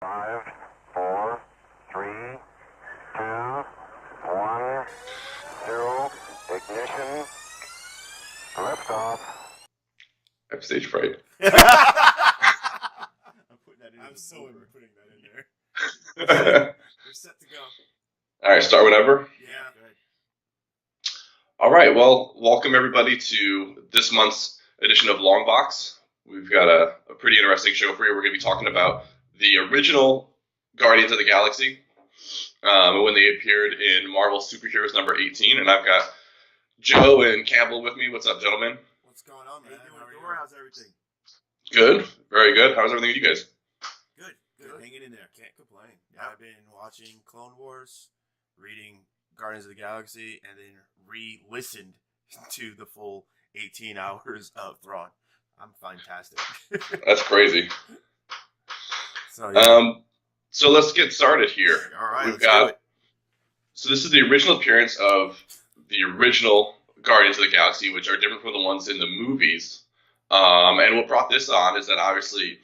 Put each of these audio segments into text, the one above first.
5, 4, 3, 2, 1, 0, ignition, liftoff. I have stage fright. I'm putting that in. I'm so over putting that in there. We're set to go. All right, start whenever. Yeah. Good. All right, well, welcome everybody to this month's edition of Longbox. We've got a pretty interesting show for you. We're going to be talking about the original Guardians of the Galaxy when they appeared in Marvel Superheroes number 18. And I've got Joe and Campbell with me. What's up, gentlemen? What's going on, man? How's everything? Good. Very good. How's everything with you guys? Good. Hanging in there. Can't complain. Yeah, I've been watching Clone Wars, reading Guardians of the Galaxy, and then re-listened to the full 18 hours of Thrawn. I'm fantastic. That's crazy. So, yeah. So let's get started here. All right, We've got. So this is the original appearance of the original Guardians of the Galaxy, which are different from the ones in the movies. And what brought this on is that obviously,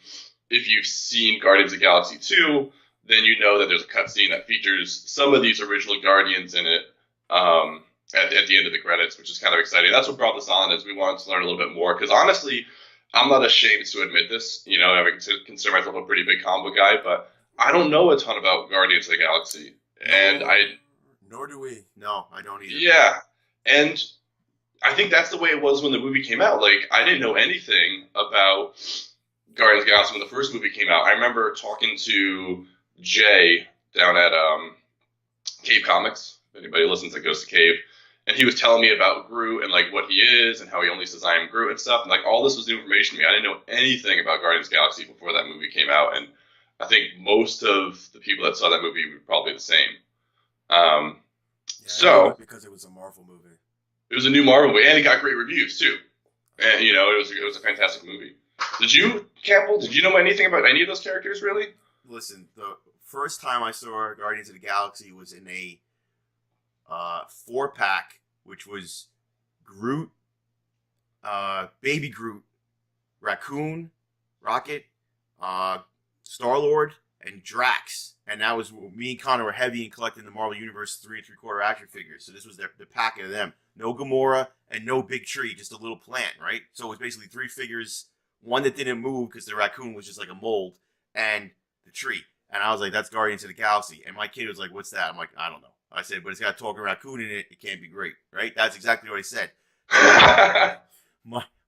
if you've seen Guardians of the Galaxy 2, then you know that there's a cutscene that features some of these original Guardians in it at the end of the credits, which is kind of exciting. That's what brought this on, is we wanted to learn a little bit more. Because honestly, I'm not ashamed to admit this. You know, I consider myself a pretty big comic book guy, but I don't know a ton about Guardians of the Galaxy. And Nor do we. No, I don't either. Yeah. And I think that's the way it was when the movie came out. Like, I didn't know anything about Guardians of the Galaxy when the first movie came out. I remember talking to Jay down at Cave Comics. If anybody listens that goes to Cave. And he was telling me about Groot and, like, what he is and how he only says I am Groot and stuff. And, like, all this was new information to me. I didn't know anything about Guardians of the Galaxy before that movie came out. And I think most of the people that saw that movie were probably the same. So because it was a Marvel movie. It was a new Marvel movie, and it got great reviews too. And you know, it was a fantastic movie. Did you, Campbell? Did you know anything about any of those characters, really? Listen, the first time I saw Guardians of the Galaxy was in a 4-pack, which was Groot, Baby Groot, Raccoon, Rocket, Star-Lord, and Drax. And that was me and Connor were heavy in collecting the Marvel Universe 3 3/4 action figures. So this was the pack of them. No Gamora and no big tree, just a little plant, right? So it was basically 3 figures, one that didn't move because the raccoon was just like a mold, and the tree. And I was like, that's Guardians of the Galaxy. And my kid was like, what's that? I'm like, I don't know. I said, but it's got a talking raccoon in it. It can't be great, right? That's exactly what I said.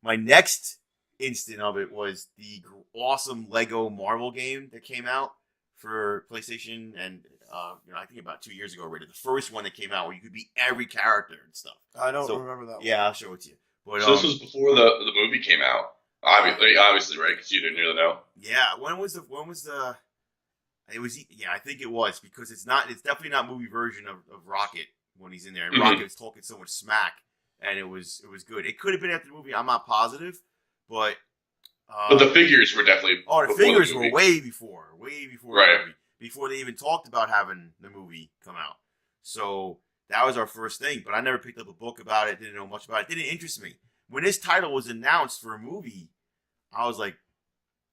My next instant of it was the awesome Lego Marvel game that came out for PlayStation, and I think about 2 years ago already. The first one that came out where you could be every character and stuff. I don't remember that one. Yeah, I'll show it to you. But, so this was before the movie came out, obviously, right? Because you didn't really know. Yeah, when was the? It was, I think it was, because it's definitely not movie version of Rocket when he's in there, and Rocket is talking so much smack, and it was good. It could have been after the movie. I'm not positive, but. But the figures were definitely. Oh, the figures were way before right. the movie, before they even talked about having the movie come out. So that was our first thing. But I never picked up a book about it. Didn't know much about it. Didn't interest me. When this title was announced for a movie, I was like,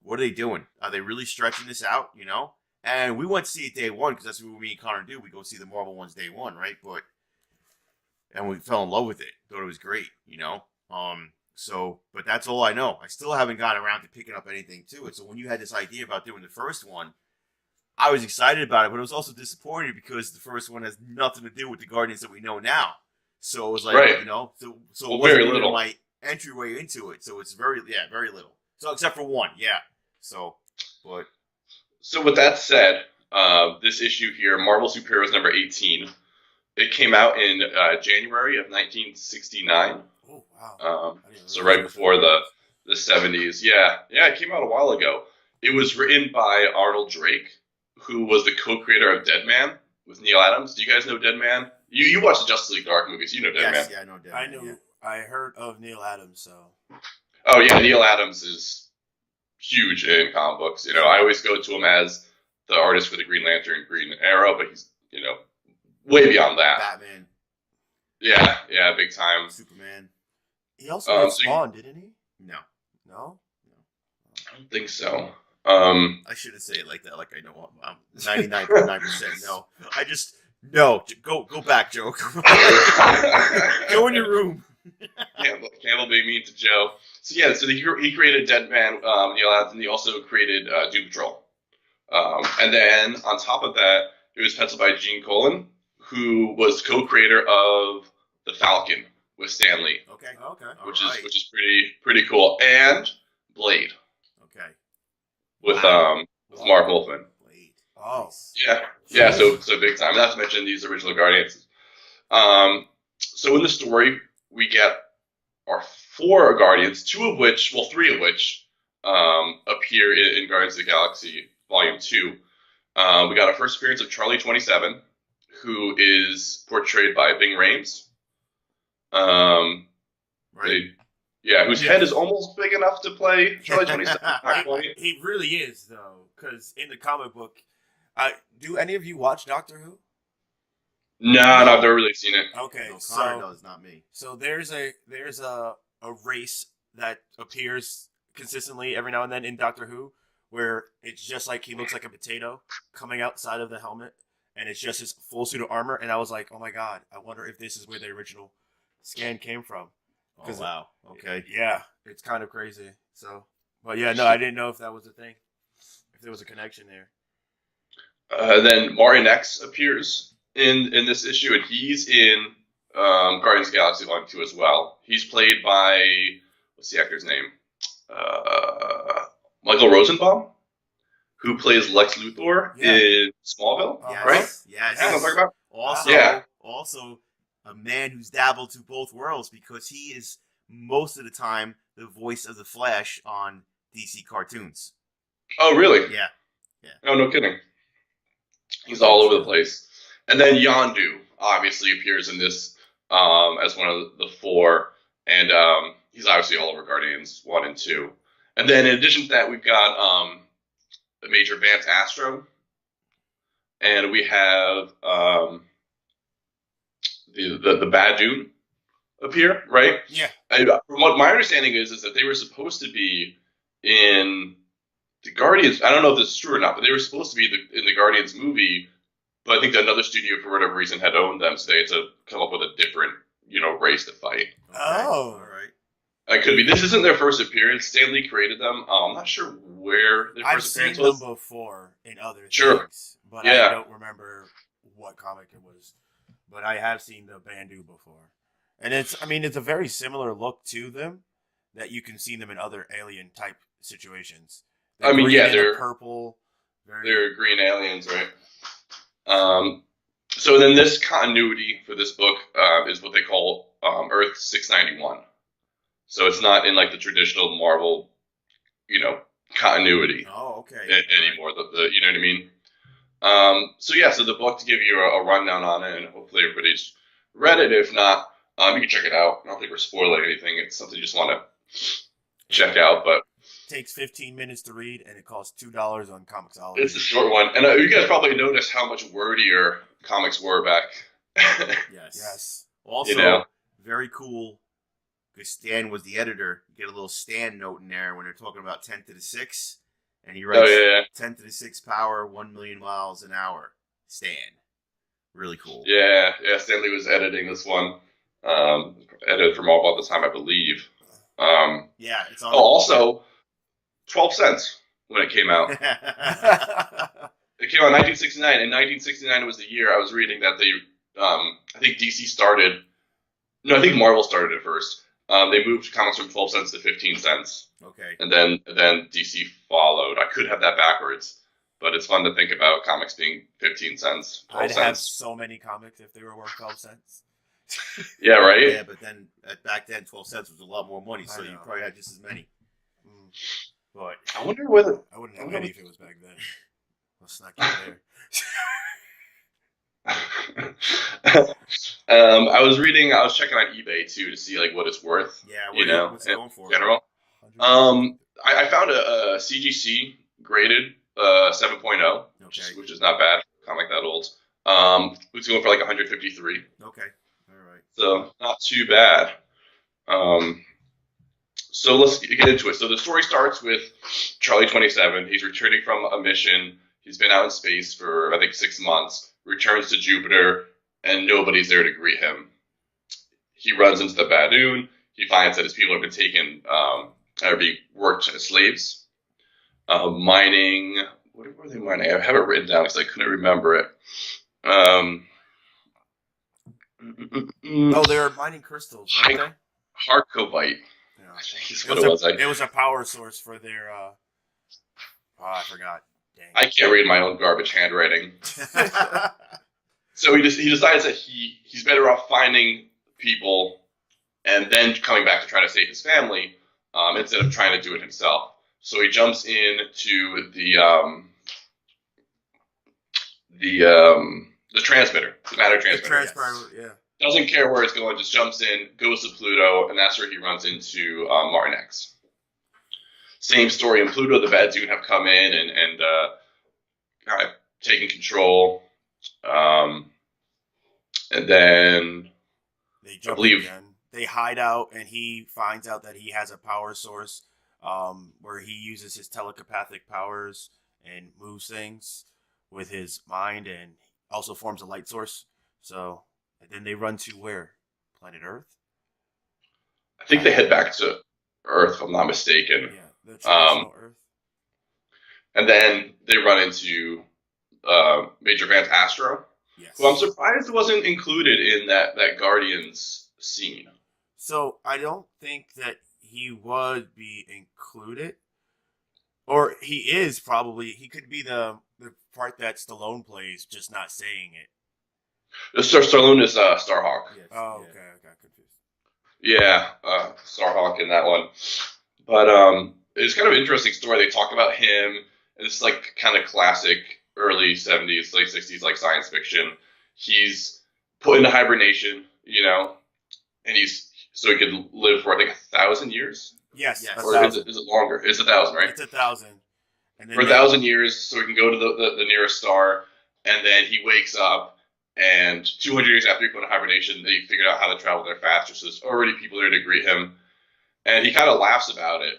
"What are they doing? Are they really stretching this out?" You know. And we went to see it day one because that's what me and Connor do. We go see the Marvel ones day one, right? And we fell in love with it. Thought it was great, you know. So, but that's all I know. I still haven't gotten around to picking up anything to it. So when you had this idea about doing the first one, I was excited about it, but I was also disappointed because the first one has nothing to do with the Guardians that we know now. So it was like, right. You know, so well, it wasn't very really little. my entryway into it. So it's very little. So except for one, yeah. So with that said, this issue here, Marvel Superheroes number 18, it came out in January of 1969. Oh, wow. So right before the 70s. Yeah, it came out a while ago. It was written by Arnold Drake, who was the co-creator of Dead Man with Neil Adams. Do you guys know Dead Man? You watch the Justice League Dark movies. You know Dead Man. Yeah, I know Dead Man. I knew. Yeah. I heard of Neil Adams, so. Oh, yeah, Neil Adams is huge in comic books. You know, I always go to him as the artist for the Green Lantern, Green Arrow, but he's, you know, way beyond that. Batman. Yeah, big time. Superman. He also did Spawn, didn't he? No. No? I don't think so. I shouldn't say it like that. Like I know I'm 99.9%. No, I just no. Go back, Joe. Go in your room. Campbell being mean to Joe. So yeah, so he created Dead Man, Neil Adams, and he also created Doom Patrol. And then on top of that, it was penciled by Gene Colan, who was co-creator of The Falcon with Stan Lee. Okay. Which is pretty cool. And Blade. Okay. With Mark Wolfman. Blade. Oh. Yeah. So big time. Not to mention these original Guardians. So in the story, we get our 4 Guardians, three of which appear in Guardians of the Galaxy Volume 2. We got our first appearance of Charlie 27, who is portrayed by Bing Rames. Right. Whose head is almost big enough to play Charlie 27. He really is, though, because in the comic book, do any of you watch Doctor Who? No, I've never really seen it. Okay, No, Connor does, not me. So there's a race that appears consistently every now and then in Doctor Who, where it's just like he looks like a potato coming outside of the helmet, and it's just his full suit of armor. And I was like, oh my god, I wonder if this is where the original scan came from. Oh, wow. Okay. Yeah, it's kind of crazy. So, but yeah, no, I didn't know if that was a thing, if there was a connection there. Then Martin X appears in this issue, and he's in Guardians of the Galaxy Volume 2 as well. He's played by, what's the actor's name? Michael Rosenbaum, who plays Lex Luthor in Smallville, right? Yes. You know what I'm talking about? Also, a man who's dabbled to both worlds because he is most of the time the voice of the Flash on DC cartoons. Oh, really? Yeah. Oh, no kidding. He's all over the place. And then Yondu obviously appears in this as one of the 4, and he's obviously all over Guardians 1 and 2. And then in addition to that, we've got the Major Vance Astro, and we have the Badoon appear, right? Yeah. From what my understanding is that they were supposed to be in the Guardians. I don't know if this is true or not, but they were supposed to be in the Guardians movie. But I think that another studio, for whatever reason, had owned them, so they had to come up with a different, race to fight. Okay. Oh, all right. It could be. This isn't their first appearance. Stan Lee created them. I'm not sure where their first appearance was. I've seen them before in other Sure. things, but I don't remember what comic it was. But I have seen the Bandu before, and it's a very similar look to them that you can see them in other alien type situations. They're purple. They're green aliens, right? So then this continuity for this book is what they call Earth 691. So it's not in like the traditional Marvel, continuity. Oh, okay. Anymore. The you know what I mean? So the book, to give you a rundown on it, and hopefully everybody's read it. If not, you can check it out. I don't think we're spoiling anything. It's something you just want to check out, but takes 15 minutes to read, and it costs $2 on Comixology. It's a short one, and you guys probably noticed how much wordier comics were back. Yes. Also, very cool, because Stan was the editor. You get a little Stan note in there when they're talking about 10 to the 6, and he writes 10 to the 6 power, 1 million miles an hour. Stan. Really cool. Yeah, Stan Lee was editing this one. Edited for Marvel at the time, I believe. It's on. Also, 12 cents when it came out. It came out in 1969. In 1969 was the year I was reading that they, I think DC started. No, I think Marvel started it first. They moved comics from 12 cents to 15 cents. Okay. And then DC followed. I could have that backwards, but it's fun to think about comics being 15 cents. I'd have so many comics if they were worth 12 cents. Yeah, right? Yeah, but then back then 12 cents was a lot more money, so you probably had just as many. But I wonder whether I wouldn't have any if it was back then. Let's not get there. I was checking on eBay too to see like what it's worth. Yeah, what's it going for? In general. I found a CGC graded 7.0, which is not bad for a comic that old. It's going for like 153. Okay. All right. So not too bad. So let's get into it. So the story starts with Charlie 27. He's returning from a mission. He's been out in space for, I think, 6 months. Returns to Jupiter, and nobody's there to greet him. He runs into the Badoon. He finds that his people have been taken, or being worked as slaves. Mining. What were they mining? I have it written down because I couldn't remember it. Oh, they're mining crystals, weren't they? Harcovite. Yeah. I think is what it was. It was a power source for their. I forgot. Dang. I can't read my own garbage handwriting. So he decides that he's better off finding people and then coming back to try to save his family instead of trying to do it himself. So he jumps into the transmitter, the matter transmitter. Yeah. Doesn't care where it's going, just jumps in, goes to Pluto, and that's where he runs into Martin X. Same story in Pluto. The Badoon have come in and kind of taken control. And then they jump I believe again. They hide out, and he finds out that he has a power source where he uses his telepathic powers and moves things with his mind, and also forms a light source. So, and then they run to where? Planet Earth? I think they head back to Earth, if I'm not mistaken. Yeah, the traditional Earth. And then they run into Major Vance Astro, Yes. who I'm surprised wasn't included in that Guardians scene. So I don't think that he would be included, or he is probably. He could be the part that Stallone plays, just not saying it. Stallone is Starhawk. Yes. Oh, okay. I got confused. Yeah, Starhawk in that one. But it's kind of an interesting story. They talk about him, and it's like kind of classic early 70s, late 60s, like science fiction. He's put into hibernation, and so he could live for, I think, 1,000 years? Yes. Or is it longer? It's 1,000, right? It's 1,000. And then for 1,000 years, so he can go to the nearest star, and then he wakes up, and 200 years after he put in hibernation, they figured out how to travel there faster, so there's already people there to greet him, and he kind of laughs about it,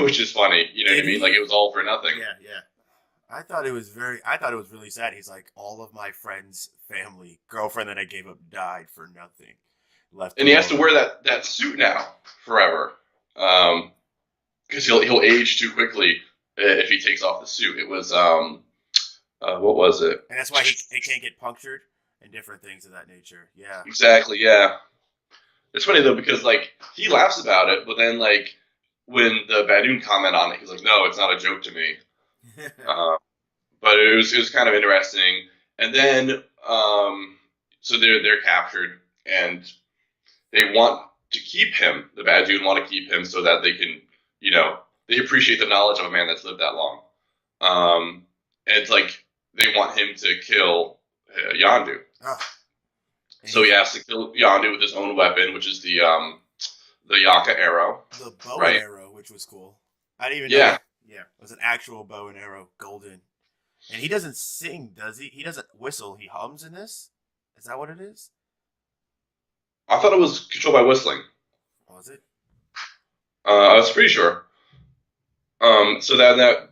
which is funny, you know what I mean? Like, it was all for nothing. Yeah. I thought it was really sad. He's like, all of my friends, family, girlfriend that I gave up died for nothing. Left. And he has to wear that suit now forever, because he'll age too quickly if he takes off the suit. It was what was it? And that's why he can't get punctured and different things of that nature. Yeah. Exactly. Yeah. It's funny though because like he laughs about it, but then like when the Badoon comment on it, he's like, "No, it's not a joke to me." But it was kind of interesting. And then so they're captured and they want to keep him. The Badoon want to keep him so that they can, they appreciate the knowledge of a man that's lived that long. And it's like they want him to kill Yondu. Oh. So he has to kill Yondu with his own weapon, which is the Yaka arrow. The bow right? And arrow, which was cool. I didn't even know. Yeah, it was an actual bow and arrow, golden. And he doesn't sing, does he? He doesn't whistle. He hums in this? Is that what it is? I thought it was controlled by whistling. Was it? I was pretty sure. So that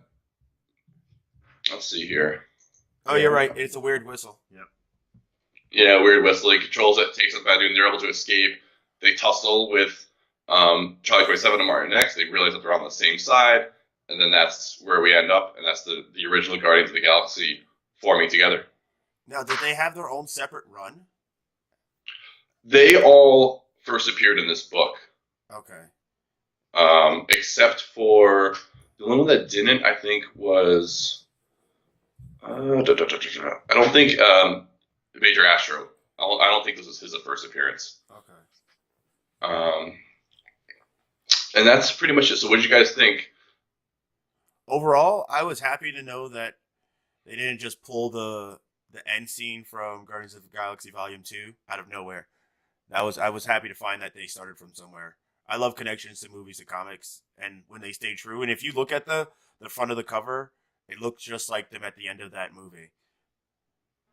let's see here. Oh, you're right. It's a weird whistle. Yep. Yeah, weird whistle. He controls it, takes up Badoon, they're able to escape. They tussle with Charlie 27 and Martin X. They realize that they're on the same side, and then that's where we end up, and that's the original Guardians of the Galaxy forming together. Now, did they have their own separate run? They all first appeared in this book. Okay. Except for the one that didn't, I think, was I don't think Major Astro. I don't think this was his first appearance. Okay. And that's pretty much it. So what did you guys think? Overall, I was happy to know that they didn't just pull the end scene from Guardians of the Galaxy Volume 2 out of nowhere. I was happy to find that they started from somewhere. I love connections to movies and comics, and when they stay true. And if you look at the front of the cover, it looks just like them at the end of that movie.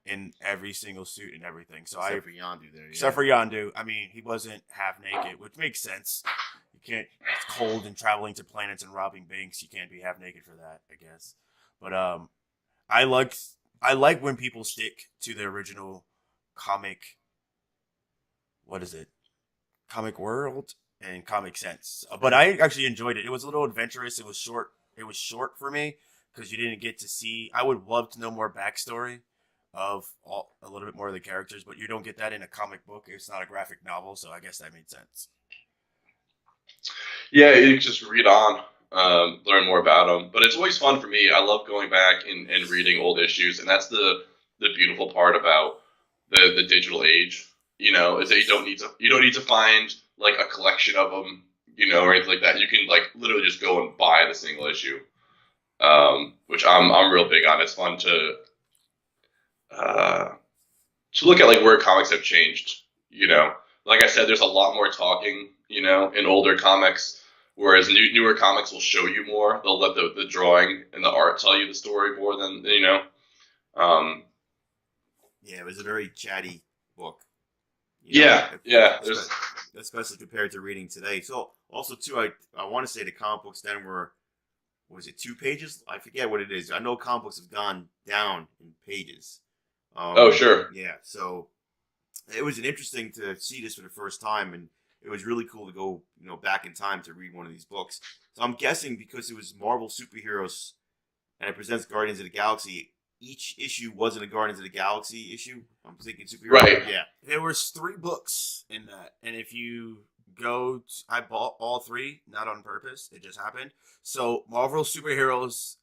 In every single suit and everything. So Except for Yondu there. Yeah. Except for Yondu. I mean, he wasn't half naked, which makes sense. can't. It's cold and traveling to planets and robbing banks. You can't be half naked for that, I guess. But I like when people stick to the original comic. What is it? Comic world and comic sense. But I actually enjoyed it. It was a little adventurous. It was short. It was short for me because you didn't get to see. I would love to know more backstory of a little bit more of the characters, but you don't get that in a comic book. It's not a graphic novel, so I guess that made sense. Yeah, you can just read on, learn more about them. But it's always fun for me. I love going back and reading old issues, and that's the beautiful part about the digital age. Is that you don't need to find like a collection of them, or anything like that. You can like literally just go and buy the single issue, which I'm real big on. It's fun to look at like where comics have changed. Like I said, there's a lot more talking, in older comics, whereas newer comics will show you more. They'll let the drawing and the art tell you the story more than. Yeah, it was a very chatty book. Yeah. Especially compared to reading today. So also too, I want to say the comic books then were, was it 2 pages? I forget what it is. I know comic books have gone down in pages. Oh, sure. Yeah, so it was interesting to see this for the first time, and it was really cool to go, back in time to read one of these books. So I'm guessing because it was Marvel superheroes and it presents Guardians of the Galaxy, each issue wasn't a Guardians of the Galaxy issue. I'm thinking superheroes. Right. Yeah. There was 3 books in that, and if you go, I bought all 3, not on purpose. It just happened. So Marvel superheroes,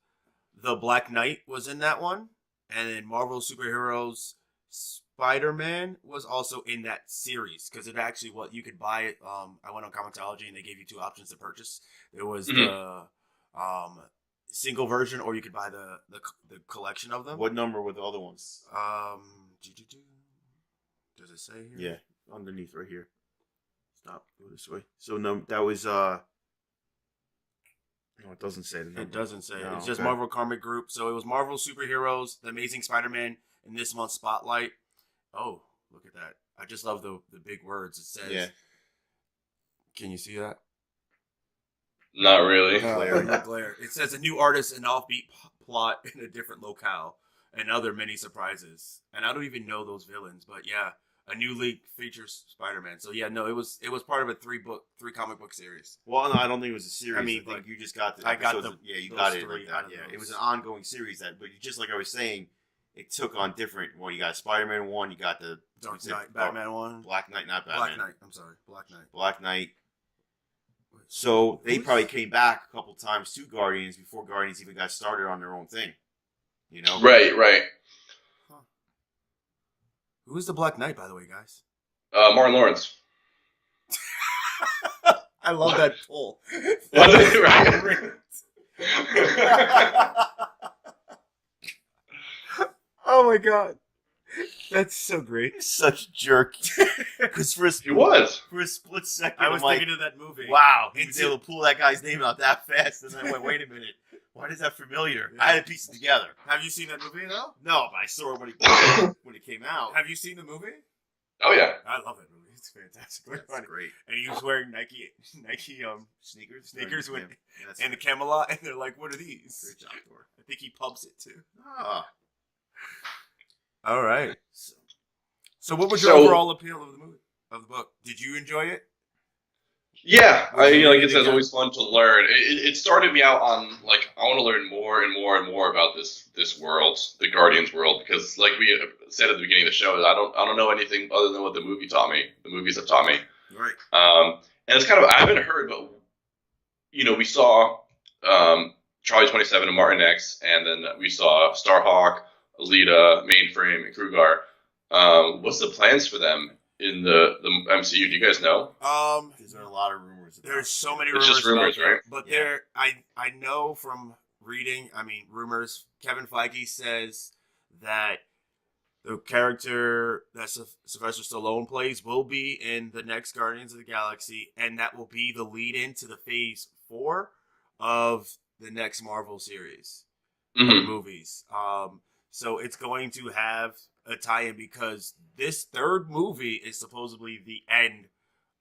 the Black Knight was in that one, and then Marvel superheroes, Spider-Man was also in that series because it actually you could buy it. I went on Comixology and they gave you 2 options to purchase. There was the single version, or you could buy the collection of them. What number were the other ones? Does it say here? Yeah, underneath right here. Stop. Go this way. So no, that was No, it doesn't say the number. It doesn't say. No, It's just okay. Marvel Comic Group. So it was Marvel Superheroes, The Amazing Spider-Man, and this month's Spotlight. Oh, look at that. I just love the big words. It says, Yeah. Can you see that? Not really. No glare. It says a new artist, an offbeat plot in a different locale, and other many surprises. And I don't even know those villains, but yeah, a new league features Spider-Man. So yeah, no, it was part of a 3 comic book series. Well, no, I don't think it was a series. I mean, think you just got the. I got episodes. the- You those got it 3 like that. out of Yeah, those. it was an ongoing series but just like I was saying, it took on different. Well, you got Spider-Man 1, you got the Dark Knight, Batman 1. Black Knight, not Batman. Black Knight. I'm sorry, Black Knight. Black Knight. So they probably came back a couple times to Guardians before Guardians even got started on their own thing. Right. Who is the Black Knight, by the way, guys? Martin Lawrence. I love that pull. Right. Oh my god, that's so great. He's such a jerk. Because for He was. a split second, I was I'm like, thinking of that movie. wow, he was able to pull that guy's name out that fast. And then I went, wait a minute. Why is that familiar? Yeah. I had to piece it together. Have you seen that movie though? No, but I saw it when it came out. Have you seen the movie? Oh yeah. I love that movie. It's fantastic. That's great. And he was wearing Nike Sneakers? sneakers with Yeah, that's and the Camelot, and they're like, "What are these?" great job, Thor. I think he pumps it too. Ah. All right. So, So, what was your So- overall appeal of the movie, of the book? Did you enjoy it? Yeah, like I said, Yeah. it's always fun to learn. It started me out on like I want to learn more and more and more about this world, the Guardians world, because like we said at the beginning of the show, I don't know anything other than what the movie taught me. The movies have taught me. right. And it's kind of I haven't heard, but we saw Charlie 27 and Martin X, and then we saw Starhawk, Alita, Mainframe, and Krugar. What's the plans for them in the MCU? Do you guys know? There's been a lot of rumors. About There's so many It's rumors. just rumors, about that, right? But Yeah. I know from reading. I mean, rumors. Kevin Feige says that the character that Sylvester Stallone plays will be in the next Guardians of the Galaxy, and that will be the lead-in to the Phase 4 of the next Marvel series of Mhm. movies. So it's going to have a tie-in because this third movie is supposedly the end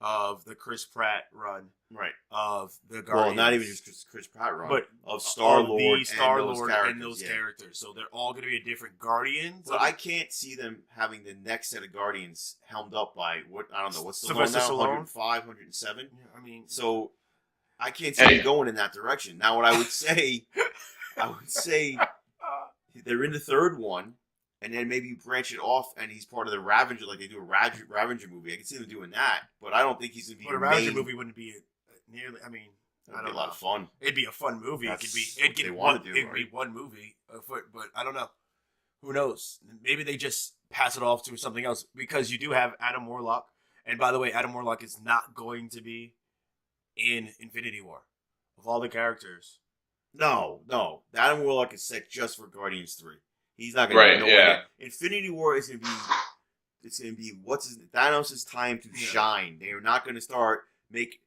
of the Chris Pratt run Right. of the Guardians. Well, not even just Chris Pratt run, but of Star-Lord and those characters. So they're all going to be a different Guardians. But I can't see them having the next set of Guardians helmed up by I don't know what's the Sylvester now, Stallone? 105, 107. Yeah, I mean, so I can't see them going in that direction. Now, what I would say, they're in the third one, and then maybe you branch it off, and he's part of the Ravager, like they do a Ravager movie. I can see them doing that, but I don't think he's going to be. But a Ravager movie wouldn't be nearly. I mean, it'd be a lot of fun. It'd be a fun movie. It'd be one movie, but I don't know. Who knows? Maybe they just pass it off to something else because you do have Adam Warlock, and by the way, Adam Warlock is not going to be in Infinity War. Of all the characters, no, the Adam Warlock is set just for Guardians 3. He's not going to be nowhere. Infinity War is going to be. It's going to be Thanos' time to shine. They are not going to start make.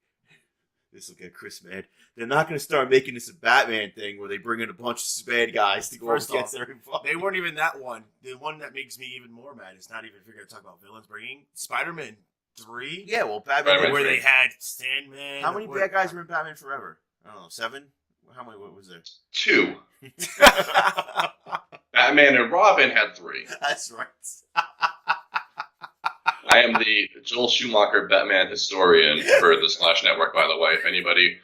This will get Chris mad. They're not going to start making this a Batman thing where they bring in a bunch of bad guys to go against everybody. They weren't even that one. The one that makes me even more mad is not even figuring to talk about villains. Bringing Spider-Man 3. Yeah, well, Batman where they had Sandman. How many bad guys were in Batman Forever? I don't know, 7. How many? What was there? 2. Batman and Robin had 3. That's right. I am the Joel Schumacher Batman historian for the Slash Network, by the way. If anybody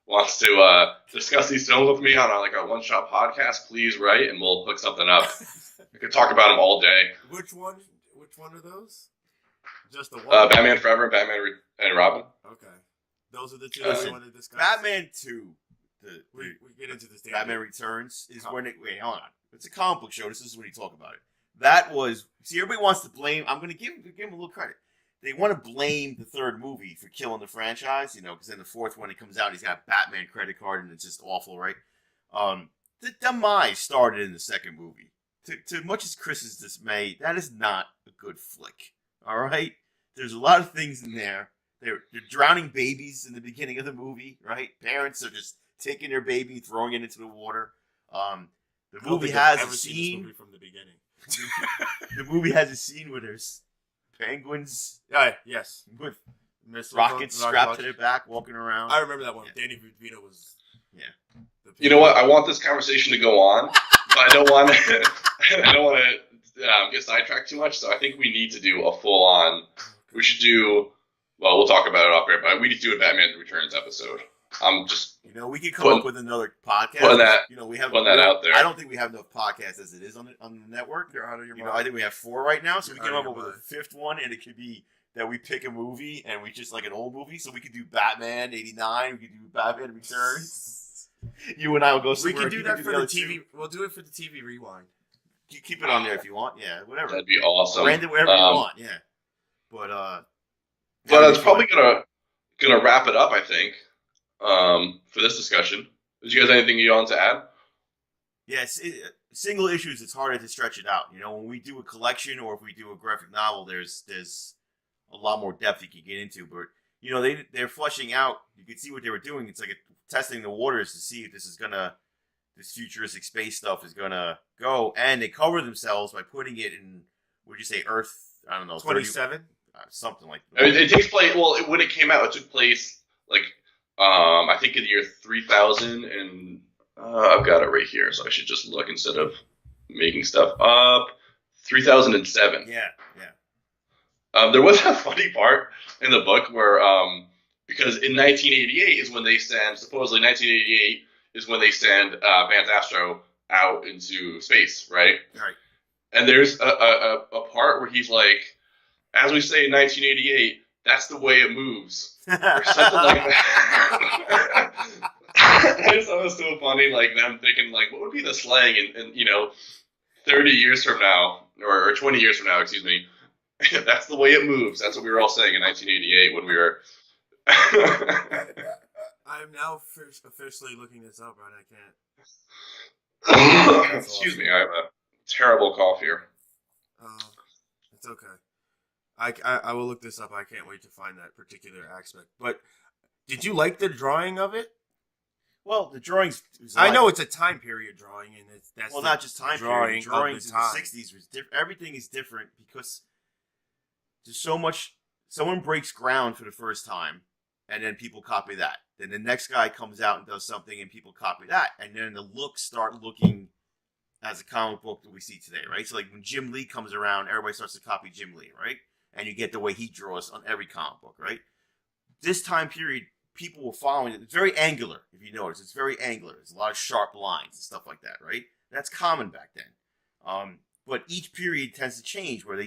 wants to discuss these films with me on a one-shot podcast, please write, and we'll hook something up. We could talk about them all day. Which one are those? Just the one? Batman Forever and Batman and Robin. Okay. Those are the two I want to discuss. Batman 2. We get into this. Batman Returns is when it... Wait, hold on. It's a comic book show. This is when you talk about it. That was... See, everybody wants to blame... I'm going to give them a little credit. They want to blame the third movie for killing the franchise, because then the fourth one, it comes out, he's got a Batman credit card, and it's just awful, right? The demise started in the second movie. To much as Chris's dismay, that is not a good flick, all right? There's a lot of things in there. They're drowning babies in the beginning of the movie, right? Parents are just taking their baby and throwing it into the water. The movie has a scene... movie from the beginning. The movie has a scene where there's penguins yes, with rockets strapped to their back walking around. I remember that one. Yeah. Danny DeVito was... Yeah. You know what? I want this conversation to go on, but I don't want to get sidetracked too much, so I think we need to do a full-on... We should do... Well, we'll talk about it off air, but we need to do a Batman Returns episode. I'm just... we could come up with another podcast. Putting that out there. I don't think we have enough podcasts as it is on the network. You're out of your mind. I think we have 4 right now, so we can come up with a 5th one, and it could be that we pick a movie, and we just like an old movie, so we could do Batman 89, we could do Batman Returns. You and I will go somewhere. We can do that for the TV. We'll do it for the TV Rewind. You keep it on there if you want. Yeah, whatever. That'd be awesome. Brand it wherever you want, yeah. But it's probably gonna wrap it up, I think. For this discussion, did you guys have anything you want to add? Yes, single issues. It's harder to stretch it out. When we do a collection or if we do a graphic novel, there's a lot more depth you can get into. But they're fleshing out. You can see what they were doing. It's like testing the waters to see if this futuristic space stuff is gonna go. And they cover themselves by putting it in. Would you say Earth? I don't know, 27, something like that. It takes place. Well, when it came out, it took place I think in the year 3000, and I've got it right here, so I should just look instead of making stuff up. 3007. Yeah. There was a funny part in the book where, because in 1988 is when they send, supposedly 1988 is when they send Vance Astro out into space, right? Right. And there's a part where he's like, as we say in 1988, that's the way it moves. Or something like that. I just thought it was so funny, them thinking, what would be the slang in 30 years from now, or 20 years from now, excuse me. That's the way it moves. That's what we were all saying in 1988 when we were... I'm now officially looking this up, right? I can't. Excuse me, I have a terrible cough here. It's okay. I will look this up. I can't wait to find that particular aspect. But did you like the drawing of it? Well, the drawings... I know it's a time period drawing, and that's not just time period. Drawings in the 60s was different. Everything is different because there's so much someone breaks ground for the first time, and then people copy that. Then the next guy comes out and does something, and people copy that. And then the looks start looking as a comic book that we see today, right? So like when Jim Lee comes around, everybody starts to copy Jim Lee, right? And you get the way he draws on every comic book, right? This time period, people were following it. It's very angular, if you notice. It's very angular. There's a lot of sharp lines and stuff like that, right? That's common back then. But each period tends to change where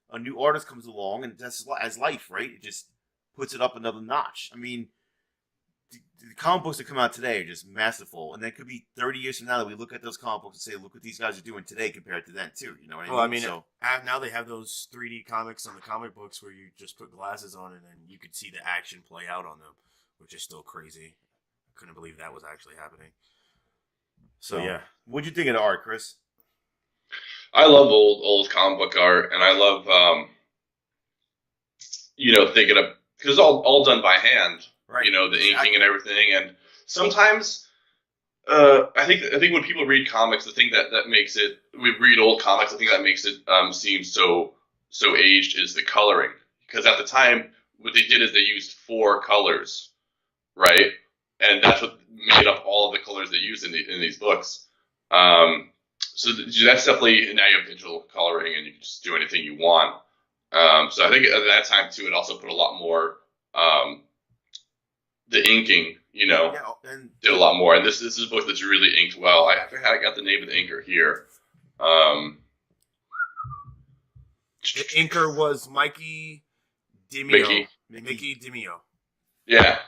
a new artist comes along, and that's as life, right? It just puts it up another notch. I mean, the comic books that come out today are just masterful, and then it could be 30 years from now that we look at those comic books and say, look what these guys are doing today compared to then, too. You know what I mean? Well, I mean, So, now they have those 3D comics on the comic books where you just put glasses on and then you could see the action play out on them, which is still crazy. I couldn't believe that was actually happening. So, yeah. What'd you think of the art, Chris? I love old comic book art, and I love, thinking of, because it's all done by hand, Right. The inking and everything. And sometimes, I think when people read comics, the thing that makes it, we read old comics, the thing that makes it seem so aged is the coloring. Because at the time, what they did is they used 4 colors, right? And that's what made up all of the colors they used in these books. So that's definitely, now you have digital coloring and you can just do anything you want. So I think at that time too, it also put a lot more, the inking, and did a lot more. And this is a book that's really inked well. I forgot I got the name of the inker here. The inker was Mickey Dimio. Mickey Dimio. Yeah.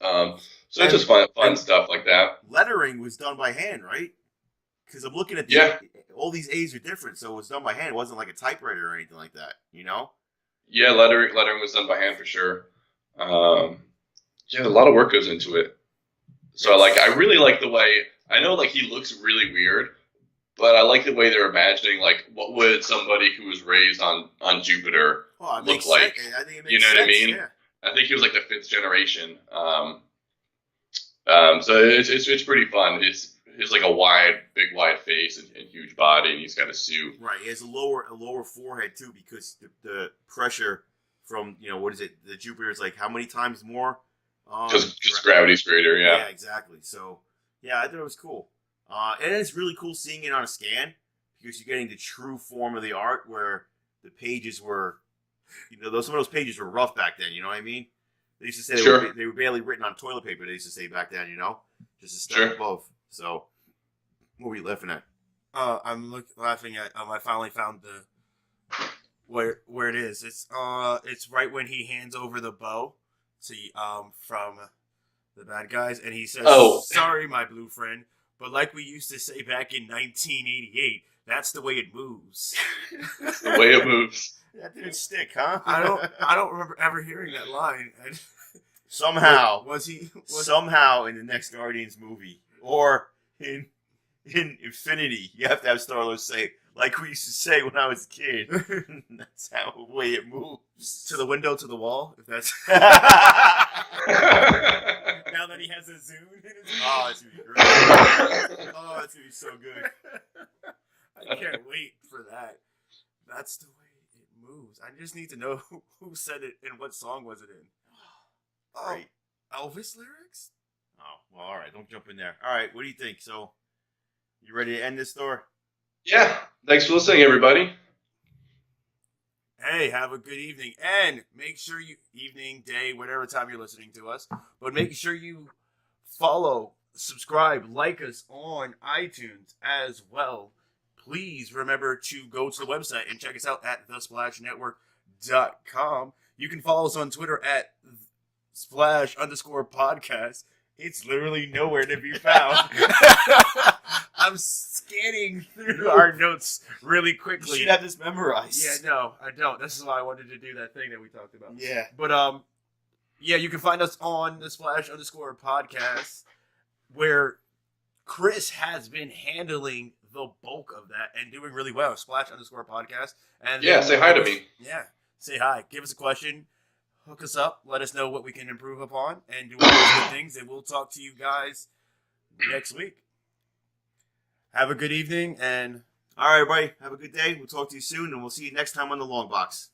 So it's just fun stuff like that. Lettering was done by hand, right? Because I'm looking at all these A's are different, so it was done by hand. It wasn't like a typewriter or anything like that, Yeah, lettering was done by hand for sure. A lot of work goes into it. So I really like the way, I know he looks really weird, but I like the way they're imagining what would somebody who was raised on Jupiter look like. I think it makes You know what I sense, mean? Yeah. I think he was the 5th generation. So it's pretty fun. He's a big wide face and huge body, and he's got a suit. Right, he has a lower forehead too, because the pressure from the Jupiter is how many times more? Because gravity's greater, yeah. Yeah, exactly. So yeah, I thought it was cool. And it's really cool seeing it on a scan because you're getting the true form of the art where the pages were, some of those pages were rough back then. You know what I mean? They used to say they were barely written on toilet paper. They used to say back then, just a step above. So, what were you laughing at? I'm laughing at. I finally found where it is. It's right when he hands over the bow from the bad guys, and he says, "Sorry, my blue friend, but like we used to say back in 1988, that's the way it moves." That's the way it moves. That didn't stick, huh? I don't remember ever hearing that line. Somehow was in the next Guardians movie or in Infinity, you have to have Star-Lord say, like we used to say when I was a kid. That's how the way it moves. To the window, to the wall. If that's now that he has a Zune in his Oh, it's gonna be great. Oh, it's gonna be so good. I can't wait for that. That's the way it moves. I just need to know who said it and what song was it in. Great. Elvis lyrics? Oh, well, all right. Don't jump in there. All right, what do you think? So, you ready to end this story? Yeah. Thanks for listening, everybody. Hey, have a good evening. And make sure evening, day, whatever time you're listening to us, but make sure you follow, subscribe, like us on iTunes as well. Please remember to go to the website and check us out at thesplashnetwork.com. You can follow us on Twitter at @splash_podcast. It's literally nowhere to be found. I'm scanning through our notes really quickly. You should have this memorized. Yeah, no, I don't. This is why I wanted to do that thing that we talked about. Yeah. But, yeah, you can find us on the _podcast, where Chris has been handling the bulk of that and doing really well. Splash_podcast. And Yeah, say hi to me. Yeah, say hi. Give us a question. Hook us up. Let us know what we can improve upon and do all those good things. And we'll talk to you guys next week. Have a good evening. And all right, everybody. Have a good day. We'll talk to you soon. And we'll see you next time on the Longbox.